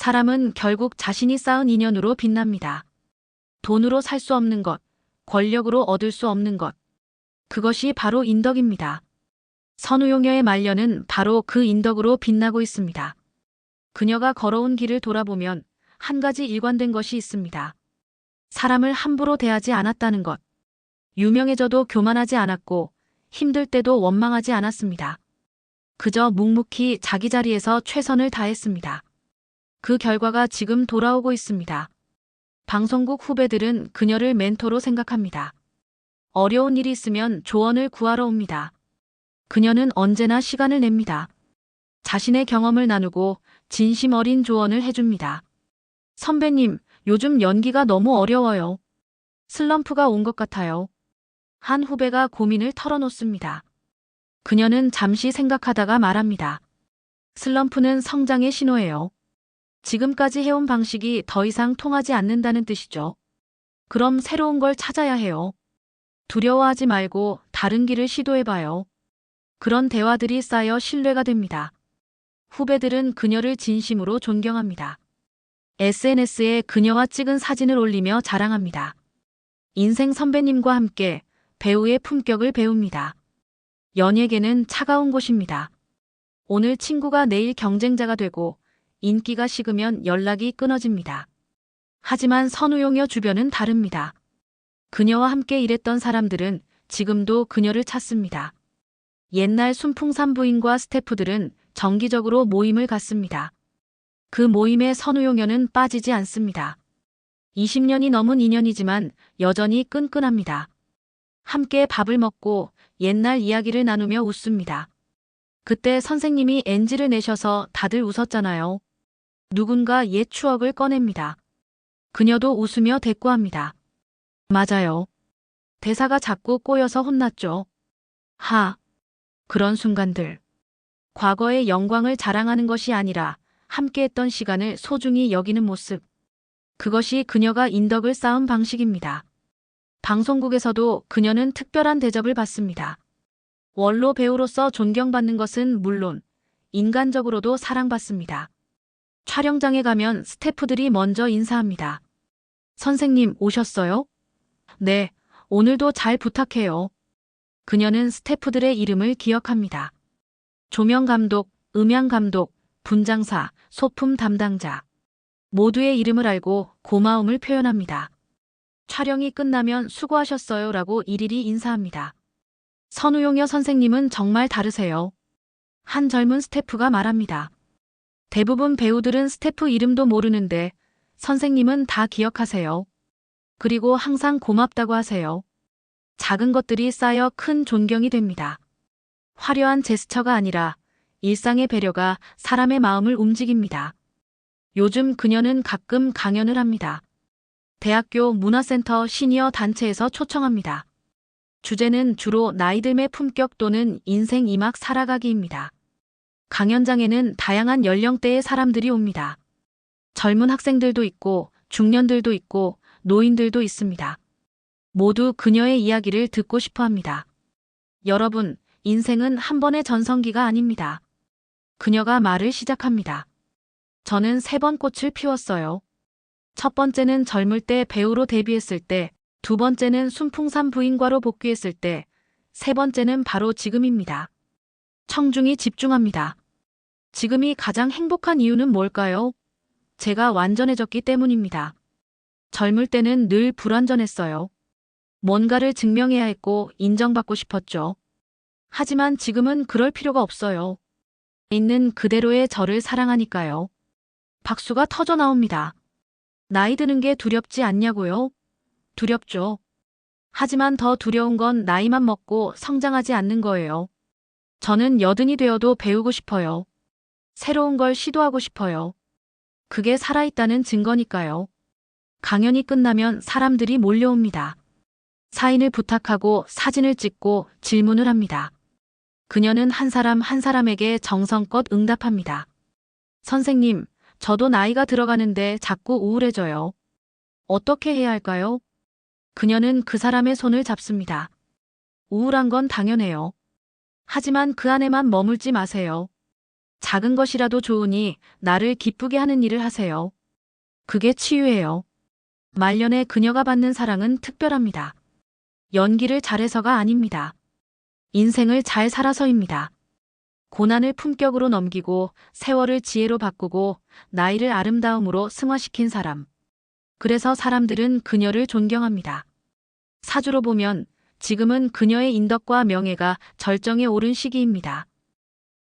사람은 결국 자신이 쌓은 인연으로 빛납니다. 돈으로 살 수 없는 것, 권력으로 얻을 수 없는 것. 그것이 바로 인덕입니다. 선우용녀의 말년은 바로 그 인덕으로 빛나고 있습니다. 그녀가 걸어온 길을 돌아보면 한 가지 일관된 것이 있습니다. 사람을 함부로 대하지 않았다는 것. 유명해져도 교만하지 않았고 힘들 때도 원망하지 않았습니다. 그저 묵묵히 자기 자리에서 최선을 다했습니다. 그 결과가 지금 돌아오고 있습니다. 방송국 후배들은 그녀를 멘토로 생각합니다. 어려운 일이 있으면 조언을 구하러 옵니다. 그녀는 언제나 시간을 냅니다. 자신의 경험을 나누고 진심 어린 조언을 해줍니다. 선배님, 요즘 연기가 너무 어려워요. 슬럼프가 온 것 같아요. 한 후배가 고민을 털어놓습니다. 그녀는 잠시 생각하다가 말합니다. 슬럼프는 성장의 신호예요. 지금까지 해온 방식이 더 이상 통하지 않는다는 뜻이죠. 그럼 새로운 걸 찾아야 해요. 두려워하지 말고 다른 길을 시도해봐요. 그런 대화들이 쌓여 신뢰가 됩니다. 후배들은 그녀를 진심으로 존경합니다. SNS에 그녀와 찍은 사진을 올리며 자랑합니다. 인생 선배님과 함께 배우의 품격을 배웁니다. 연예계는 차가운 곳입니다. 오늘 친구가 내일 경쟁자가 되고 인기가 식으면 연락이 끊어집니다. 하지만 선우용녀 주변은 다릅니다. 그녀와 함께 일했던 사람들은 지금도 그녀를 찾습니다. 옛날 순풍산부인과 스태프들은 정기적으로 모임을 갖습니다. 그 모임에 선우용녀는 빠지지 않습니다. 20년이 넘은 인연이지만 여전히 끈끈합니다. 함께 밥을 먹고 옛날 이야기를 나누며 웃습니다. 그때 선생님이 NG를 내셔서 다들 웃었잖아요. 누군가 옛 추억을 꺼냅니다. 그녀도 웃으며 대꾸합니다. 맞아요. 대사가 자꾸 꼬여서 혼났죠. 그런 순간들. 과거의 영광을 자랑하는 것이 아니라 함께했던 시간을 소중히 여기는 모습. 그것이 그녀가 인덕을 쌓은 방식입니다. 방송국에서도 그녀는 특별한 대접을 받습니다. 원로 배우로서 존경받는 것은 물론 인간적으로도 사랑받습니다. 촬영장에 가면 스태프들이 먼저 인사합니다. 선생님 오셨어요? 네, 오늘도 잘 부탁해요. 그녀는 스태프들의 이름을 기억합니다. 조명 감독, 음향 감독, 분장사, 소품 담당자. 모두의 이름을 알고 고마움을 표현합니다. 촬영이 끝나면 수고하셨어요 라고 일일이 인사합니다. 선우용녀 선생님은 정말 다르세요. 한 젊은 스태프가 말합니다. 대부분 배우들은 스태프 이름도 모르는데 선생님은 다 기억하세요. 그리고 항상 고맙다고 하세요. 작은 것들이 쌓여 큰 존경이 됩니다. 화려한 제스처가 아니라 일상의 배려가 사람의 마음을 움직입니다. 요즘 그녀는 가끔 강연을 합니다. 대학교 문화센터 시니어 단체에서 초청합니다. 주제는 주로 나이듦의 품격 또는 인생 2막 살아가기입니다. 강연장에는 다양한 연령대의 사람들이 옵니다. 젊은 학생들도 있고 중년들도 있고 노인들도 있습니다. 모두 그녀의 이야기를 듣고 싶어 합니다. 여러분, 인생은 한 번의 전성기가 아닙니다. 그녀가 말을 시작합니다. 저는 3번 꽃을 피웠어요. 첫 번째는 젊을 때 배우로 데뷔했을 때, 두 번째는 순풍산 부인과로 복귀했을 때, 세 번째는 바로 지금입니다. 청중이 집중합니다. 지금이 가장 행복한 이유는 뭘까요? 제가 완전해졌기 때문입니다. 젊을 때는 늘 불완전했어요. 뭔가를 증명해야 했고 인정받고 싶었죠. 하지만 지금은 그럴 필요가 없어요. 있는 그대로의 저를 사랑하니까요. 박수가 터져 나옵니다. 나이 드는 게 두렵지 않냐고요? 두렵죠. 하지만 더 두려운 건 나이만 먹고 성장하지 않는 거예요. 저는 80이 되어도 배우고 싶어요. 새로운 걸 시도하고 싶어요. 그게 살아있다는 증거니까요. 강연이 끝나면 사람들이 몰려옵니다. 사인을 부탁하고 사진을 찍고 질문을 합니다. 그녀는 한 사람 한 사람에게 정성껏 응답합니다. 선생님, 저도 나이가 들어가는데 자꾸 우울해져요. 어떻게 해야 할까요? 그녀는 그 사람의 손을 잡습니다. 우울한 건 당연해요. 하지만 그 안에만 머물지 마세요. 작은 것이라도 좋으니 나를 기쁘게 하는 일을 하세요. 그게 치유예요. 말년에 그녀가 받는 사랑은 특별합니다. 연기를 잘해서가 아닙니다. 인생을 잘 살아서입니다. 고난을 품격으로 넘기고 세월을 지혜로 바꾸고 나이를 아름다움으로 승화시킨 사람. 그래서 사람들은 그녀를 존경합니다. 사주로 보면 지금은 그녀의 인덕과 명예가 절정에 오른 시기입니다.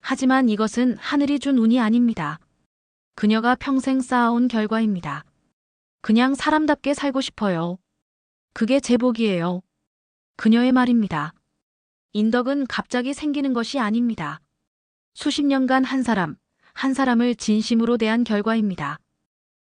하지만 이것은 하늘이 준 운이 아닙니다. 그녀가 평생 쌓아온 결과입니다. 그냥 사람답게 살고 싶어요. 그게 제 복이에요. 그녀의 말입니다. 인덕은 갑자기 생기는 것이 아닙니다. 수십 년간 한 사람을 진심으로 대한 결과입니다.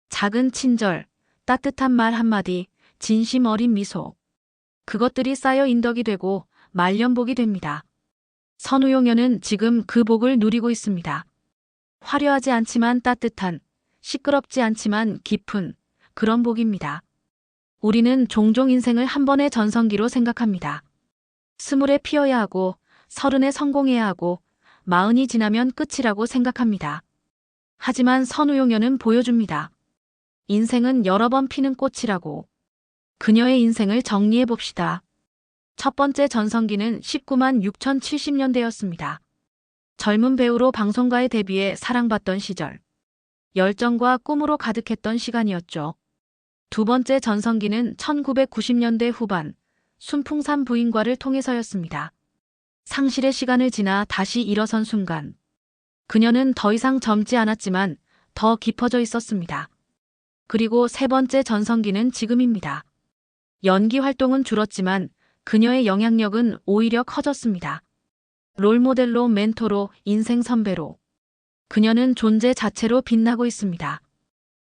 작은 친절, 따뜻한 말 한마디, 진심 어린 미소. 그것들이 쌓여 인덕이 되고 말년복이 됩니다. 선우용녀는 지금 그 복을 누리고 있습니다. 화려하지 않지만 따뜻한, 시끄럽지 않지만 깊은 그런 복입니다. 우리는 종종 인생을 한 번의 전성기로 생각합니다. 20에 피어야 하고 30에 성공해야 하고 40이 지나면 끝이라고 생각합니다. 하지만 선우용녀는 보여줍니다. 인생은 여러 번 피는 꽃이라고. 그녀의 인생을 정리해 봅시다. 첫 번째 전성기는 19만 6,070년대였습니다. 젊은 배우로 방송가에 데뷔해 사랑받던 시절. 열정과 꿈으로 가득했던 시간이었죠. 두 번째 전성기는 1990년대 후반, 순풍산 부인과를 통해서였습니다. 상실의 시간을 지나 다시 일어선 순간. 그녀는 더 이상 젊지 않았지만 더 깊어져 있었습니다. 그리고 세 번째 전성기는 지금입니다. 연기 활동은 줄었지만 그녀의 영향력은 오히려 커졌습니다. 롤모델로 멘토로 인생 선배로. 그녀는 존재 자체로 빛나고 있습니다.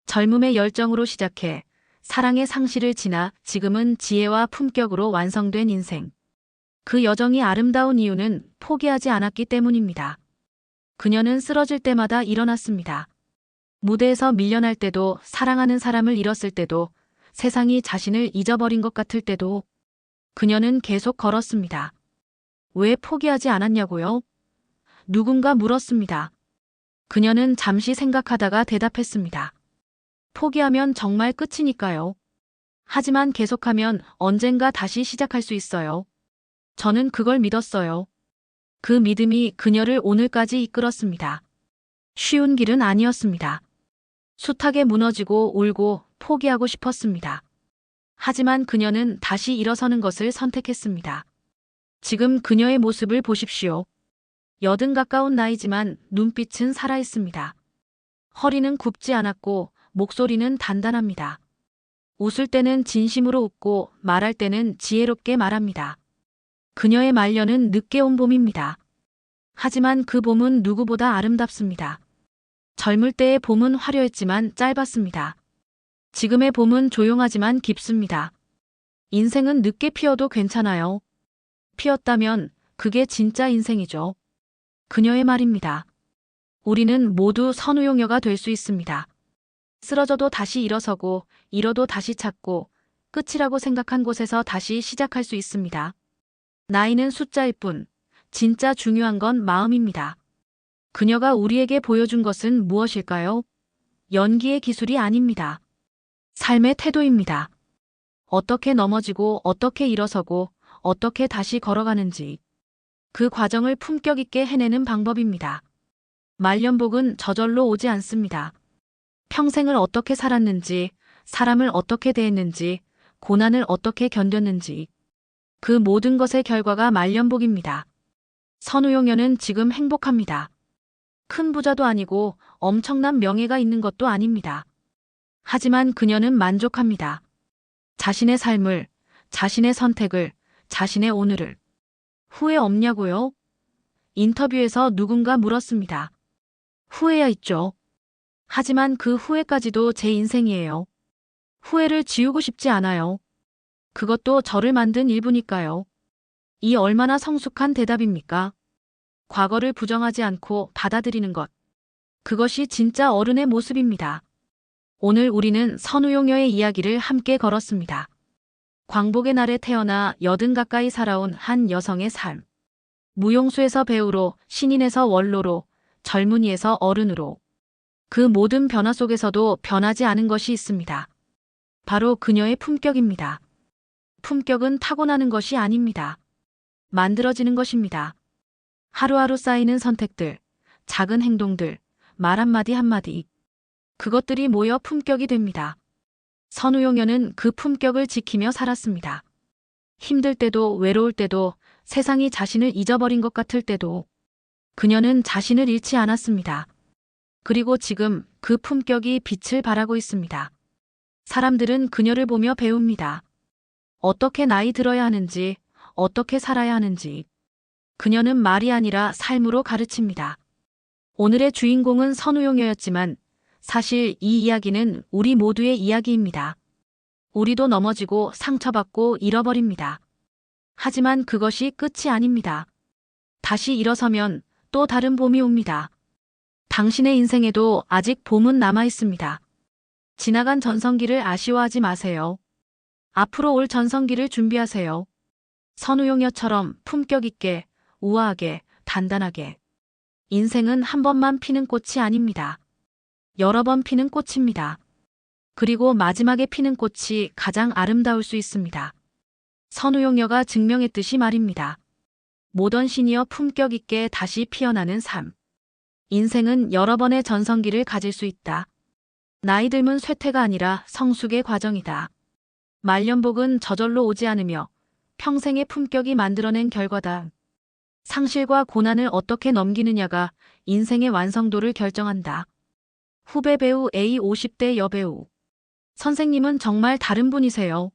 젊음의 열정으로 시작해 사랑의 상실을 지나 지금은 지혜와 품격으로 완성된 인생. 그 여정이 아름다운 이유는 포기하지 않았기 때문입니다. 그녀는 쓰러질 때마다 일어났습니다. 무대에서 밀려날 때도, 사랑하는 사람을 잃었을 때도, 세상이 자신을 잊어버린 것 같을 때도 그녀는 계속 걸었습니다. 왜 포기하지 않았냐고요? 누군가 물었습니다. 그녀는 잠시 생각하다가 대답했습니다. 포기하면 정말 끝이니까요. 하지만 계속하면 언젠가 다시 시작할 수 있어요. 저는 그걸 믿었어요. 그 믿음이 그녀를 오늘까지 이끌었습니다. 쉬운 길은 아니었습니다. 숱하게 무너지고 울고 포기하고 싶었습니다. 하지만 그녀는 다시 일어서는 것을 선택했습니다. 지금 그녀의 모습을 보십시오. 80 가까운 나이지만 눈빛은 살아있습니다. 허리는 굽지 않았고 목소리는 단단합니다. 웃을 때는 진심으로 웃고 말할 때는 지혜롭게 말합니다. 그녀의 말년은 늦게 온 봄입니다. 하지만 그 봄은 누구보다 아름답습니다. 젊을 때의 봄은 화려했지만 짧았습니다. 지금의 봄은 조용하지만 깊습니다. 인생은 늦게 피어도 괜찮아요. 피었다면 그게 진짜 인생이죠. 그녀의 말입니다. 우리는 모두 선우용녀가 될 수 있습니다. 쓰러져도 다시 일어서고, 잃어도 다시 찾고, 끝이라고 생각한 곳에서 다시 시작할 수 있습니다. 나이는 숫자일 뿐, 진짜 중요한 건 마음입니다. 그녀가 우리에게 보여준 것은 무엇일까요? 연기의 기술이 아닙니다. 삶의 태도입니다. 어떻게 넘어지고 어떻게 일어서고 어떻게 다시 걸어가는지 그 과정을 품격 있게 해내는 방법입니다. 말년복은 저절로 오지 않습니다. 평생을 어떻게 살았는지, 사람을 어떻게 대했는지, 고난을 어떻게 견뎠는지 그 모든 것의 결과가 말년복입니다. 선우용녀는 지금 행복합니다. 큰 부자도 아니고 엄청난 명예가 있는 것도 아닙니다. 하지만 그녀는 만족합니다. 자신의 삶을, 자신의 선택을, 자신의 오늘을. 후회 없냐고요? 인터뷰에서 누군가 물었습니다. 후회야 있죠. 하지만 그 후회까지도 제 인생이에요. 후회를 지우고 싶지 않아요. 그것도 저를 만든 일부니까요. 이 얼마나 성숙한 대답입니까? 과거를 부정하지 않고 받아들이는 것. 그것이 진짜 어른의 모습입니다. 오늘 우리는 선우용녀의 이야기를 함께 걸었습니다. 광복의 날에 태어나 80 가까이 살아온 한 여성의 삶. 무용수에서 배우로, 신인에서 원로로, 젊은이에서 어른으로. 그 모든 변화 속에서도 변하지 않은 것이 있습니다. 바로 그녀의 품격입니다. 품격은 타고나는 것이 아닙니다. 만들어지는 것입니다. 하루하루 쌓이는 선택들, 작은 행동들, 말 한마디 한마디. 그것들이 모여 품격이 됩니다. 선우용녀는 그 품격을 지키며 살았습니다. 힘들 때도 외로울 때도 세상이 자신을 잊어버린 것 같을 때도 그녀는 자신을 잃지 않았습니다. 그리고 지금 그 품격이 빛을 발하고 있습니다. 사람들은 그녀를 보며 배웁니다. 어떻게 나이 들어야 하는지, 어떻게 살아야 하는지. 그녀는 말이 아니라 삶으로 가르칩니다. 오늘의 주인공은 선우용녀였지만 사실 이 이야기는 우리 모두의 이야기입니다. 우리도 넘어지고 상처받고 잃어버립니다. 하지만 그것이 끝이 아닙니다. 다시 일어서면 또 다른 봄이 옵니다. 당신의 인생에도 아직 봄은 남아 있습니다. 지나간 전성기를 아쉬워하지 마세요. 앞으로 올 전성기를 준비하세요. 선우용녀처럼 품격 있게, 우아하게, 단단하게. 인생은 한 번만 피는 꽃이 아닙니다. 여러 번 피는 꽃입니다. 그리고 마지막에 피는 꽃이 가장 아름다울 수 있습니다. 선우용녀가 증명했듯이 말입니다. 모던 시니어 품격 있게 다시 피어나는 삶. 인생은 여러 번의 전성기를 가질 수 있다. 나이 들면 쇠퇴가 아니라 성숙의 과정이다. 말년복은 저절로 오지 않으며 평생의 품격이 만들어낸 결과다. 상실과 고난을 어떻게 넘기느냐가 인생의 완성도를 결정한다. 후배 배우 A 50대 여배우. 선생님은 정말 다른 분이세요.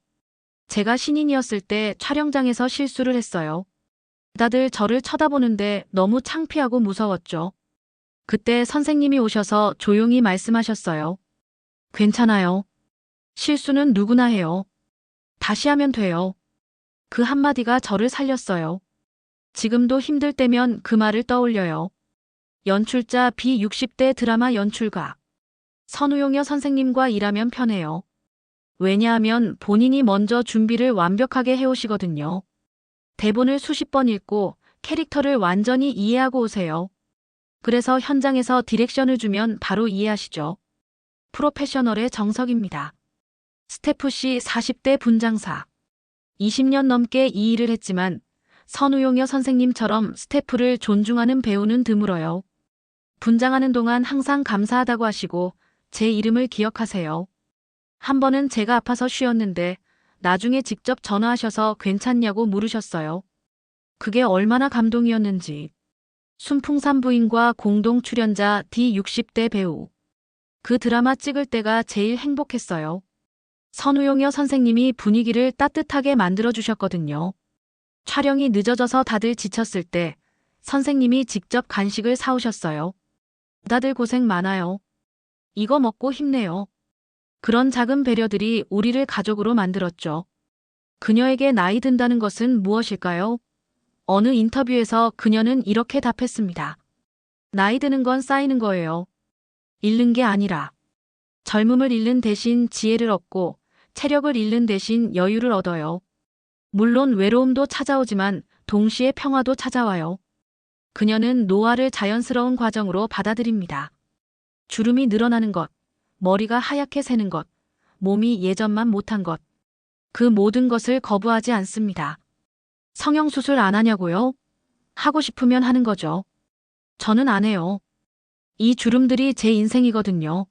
제가 신인이었을 때 촬영장에서 실수를 했어요. 다들 저를 쳐다보는데 너무 창피하고 무서웠죠. 그때 선생님이 오셔서 조용히 말씀하셨어요. 괜찮아요. 실수는 누구나 해요. 다시 하면 돼요. 그 한마디가 저를 살렸어요. 지금도 힘들 때면 그 말을 떠올려요. 연출자 B 60대 드라마 연출가. 선우용녀 선생님과 일하면 편해요. 왜냐하면 본인이 먼저 준비를 완벽하게 해오시거든요. 대본을 수십 번 읽고 캐릭터를 완전히 이해하고 오세요. 그래서 현장에서 디렉션을 주면 바로 이해하시죠. 프로페셔널의 정석입니다. 스태프 씨 40대 분장사. 20년 넘게 이 일을 했지만 선우용녀 선생님처럼 스태프를 존중하는 배우는 드물어요. 분장하는 동안 항상 감사하다고 하시고 제 이름을 기억하세요. 한 번은 제가 아파서 쉬었는데 나중에 직접 전화하셔서 괜찮냐고 물으셨어요. 그게 얼마나 감동이었는지. 순풍산 부인과 공동 출연자 D 60대 배우. 그 드라마 찍을 때가 제일 행복했어요. 선우용녀 선생님이 분위기를 따뜻하게 만들어주셨거든요. 촬영이 늦어져서 다들 지쳤을 때 선생님이 직접 간식을 사오셨어요. 다들 고생 많아요. 이거 먹고 힘내요. 그런 작은 배려들이 우리를 가족으로 만들었죠. 그녀에게 나이 든다는 것은 무엇일까요? 어느 인터뷰에서 그녀는 이렇게 답했습니다. 나이 드는 건 쌓이는 거예요. 잃는 게 아니라. 젊음을 잃는 대신 지혜를 얻고 체력을 잃는 대신 여유를 얻어요. 물론 외로움도 찾아오지만 동시에 평화도 찾아와요. 그녀는 노화를 자연스러운 과정으로 받아들입니다. 주름이 늘어나는 것, 머리가 하얗게 새는 것, 몸이 예전만 못한 것. 그 모든 것을 거부하지 않습니다. 성형수술 안 하냐고요? 하고 싶으면 하는 거죠. 저는 안 해요. 이 주름들이 제 인생이거든요.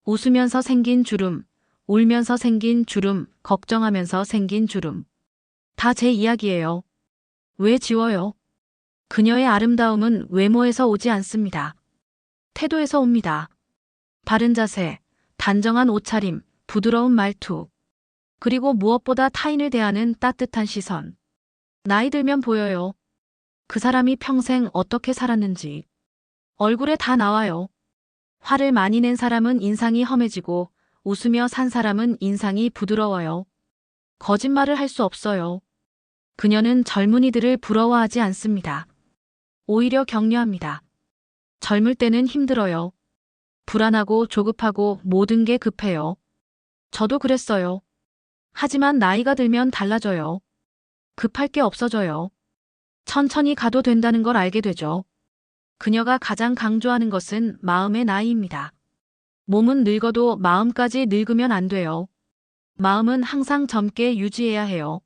웃으면서 생긴 주름, 울면서 생긴 주름, 걱정하면서 생긴 주름. 다 제 이야기예요. 왜 지워요? 그녀의 아름다움은 외모에서 오지 않습니다. 태도에서 옵니다. 바른 자세, 단정한 옷차림, 부드러운 말투. 그리고 무엇보다 타인을 대하는 따뜻한 시선. 나이 들면 보여요. 그 사람이 평생 어떻게 살았는지. 얼굴에 다 나와요. 화를 많이 낸 사람은 인상이 험해지고 웃으며 산 사람은 인상이 부드러워요. 거짓말을 할 수 없어요. 그녀는 젊은이들을 부러워하지 않습니다. 오히려 격려합니다. 젊을 때는 힘들어요. 불안하고 조급하고 모든 게 급해요. 저도 그랬어요. 하지만 나이가 들면 달라져요. 급할 게 없어져요. 천천히 가도 된다는 걸 알게 되죠. 그녀가 가장 강조하는 것은 마음의 나이입니다. 몸은 늙어도 마음까지 늙으면 안 돼요. 마음은 항상 젊게 유지해야 해요.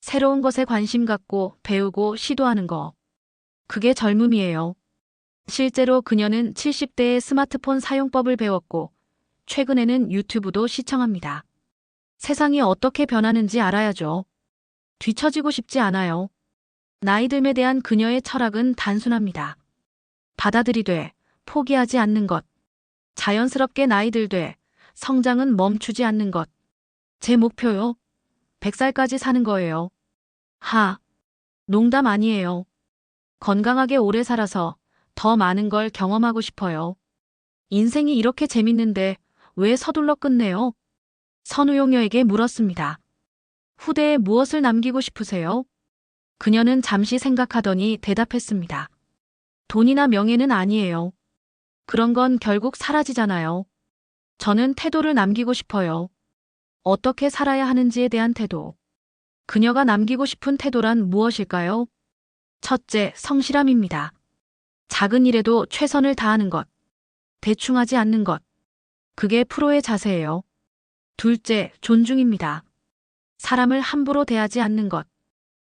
새로운 것에 관심 갖고 배우고 시도하는 거. 그게 젊음이에요. 실제로 그녀는 70대의 스마트폰 사용법을 배웠고 최근에는 유튜브도 시청합니다. 세상이 어떻게 변하는지 알아야죠. 뒤처지고 싶지 않아요. 나이 듦에 대한 그녀의 철학은 단순합니다. 받아들이되 포기하지 않는 것. 자연스럽게 나이 들되 성장은 멈추지 않는 것. 제 목표요. 100살까지 사는 거예요. 농담 아니에요. 건강하게 오래 살아서 더 많은 걸 경험하고 싶어요. 인생이 이렇게 재밌는데 왜 서둘러 끝내요? 선우용녀에게 물었습니다. 후대에 무엇을 남기고 싶으세요? 그녀는 잠시 생각하더니 대답했습니다. 돈이나 명예는 아니에요. 그런 건 결국 사라지잖아요. 저는 태도를 남기고 싶어요. 어떻게 살아야 하는지에 대한 태도. 그녀가 남기고 싶은 태도란 무엇일까요? 첫째, 성실함입니다. 작은 일에도 최선을 다하는 것. 대충하지 않는 것. 그게 프로의 자세예요. 둘째, 존중입니다. 사람을 함부로 대하지 않는 것.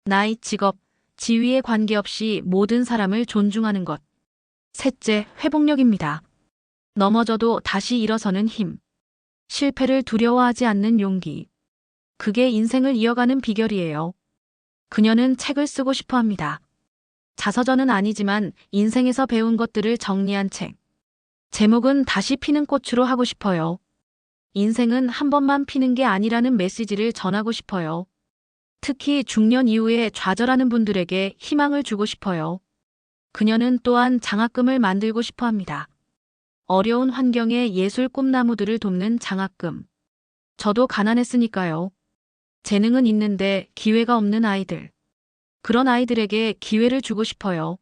나이, 직업, 지위에 관계없이 모든 사람을 존중하는 것. 셋째, 회복력입니다. 넘어져도 다시 일어서는 힘. 실패를 두려워하지 않는 용기. 그게 인생을 이어가는 비결이에요. 그녀는 책을 쓰고 싶어 합니다. 자서전은 아니지만 인생에서 배운 것들을 정리한 책. 제목은 다시 피는 꽃으로 하고 싶어요. 인생은 한 번만 피는 게 아니라는 메시지를 전하고 싶어요. 특히 중년 이후에 좌절하는 분들에게 희망을 주고 싶어요. 그녀는 또한 장학금을 만들고 싶어 합니다. 어려운 환경의 예술 꿈나무들을 돕는 장학금. 저도 가난했으니까요. 재능은 있는데 기회가 없는 아이들. 그런 아이들에게 기회를 주고 싶어요.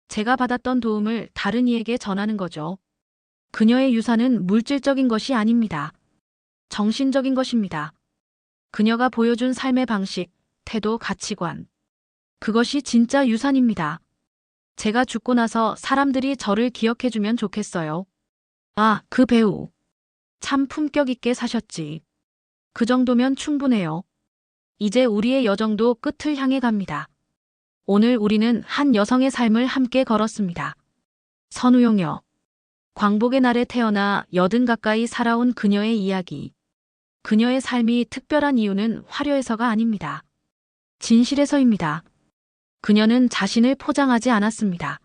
제가 받았던 도움을 다른 이에게 전하는 거죠. 그녀의 유산은 물질적인 것이 아닙니다. 정신적인 것입니다. 그녀가 보여준 삶의 방식, 태도, 가치관. 그것이 진짜 유산입니다. 제가 죽고 나서 사람들이 저를 기억해주면 좋겠어요. 그 배우. 참 품격 있게 사셨지. 그 정도면 충분해요. 이제 우리의 여정도 끝을 향해 갑니다. 오늘 우리는 한 여성의 삶을 함께 걸었습니다. 선우용녀. 광복의 날에 태어나 80 가까이 살아온 그녀의 이야기. 그녀의 삶이 특별한 이유는 화려해서가 아닙니다. 진실에서입니다. 그녀는 자신을 포장하지 않았습니다.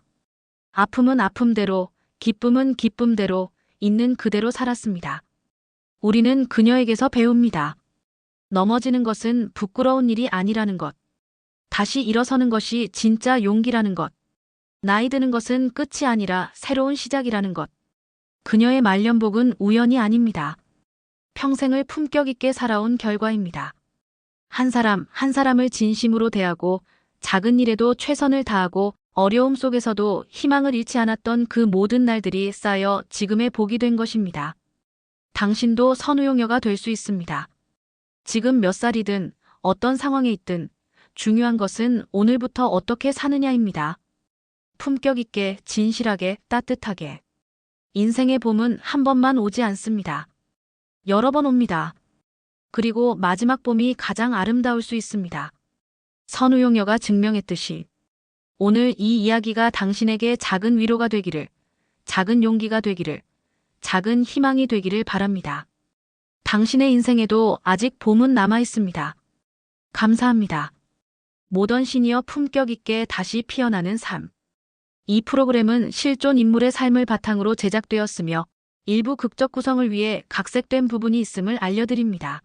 아픔은 아픔대로, 기쁨은 기쁨대로, 있는 그대로 살았습니다. 우리는 그녀에게서 배웁니다. 넘어지는 것은 부끄러운 일이 아니라는 것. 다시 일어서는 것이 진짜 용기라는 것. 나이 드는 것은 끝이 아니라 새로운 시작이라는 것. 그녀의 말년복은 우연이 아닙니다. 평생을 품격 있게 살아온 결과입니다. 한 사람 한 사람을 진심으로 대하고 작은 일에도 최선을 다하고 어려움 속에서도 희망을 잃지 않았던 그 모든 날들이 쌓여 지금의 복이 된 것입니다. 당신도 선우용녀가 될 수 있습니다. 지금 몇 살이든 어떤 상황에 있든 중요한 것은 오늘부터 어떻게 사느냐입니다. 품격 있게, 진실하게, 따뜻하게. 인생의 봄은 한 번만 오지 않습니다. 여러 번 옵니다. 그리고 마지막 봄이 가장 아름다울 수 있습니다. 선우용녀가 증명했듯이 오늘 이 이야기가 당신에게 작은 위로가 되기를, 작은 용기가 되기를, 작은 희망이 되기를 바랍니다. 당신의 인생에도 아직 봄은 남아 있습니다. 감사합니다. 모던 시니어 품격 있게 다시 피어나는 삶. 이 프로그램은 실존 인물의 삶을 바탕으로 제작되었으며 일부 극적 구성을 위해 각색된 부분이 있음을 알려드립니다.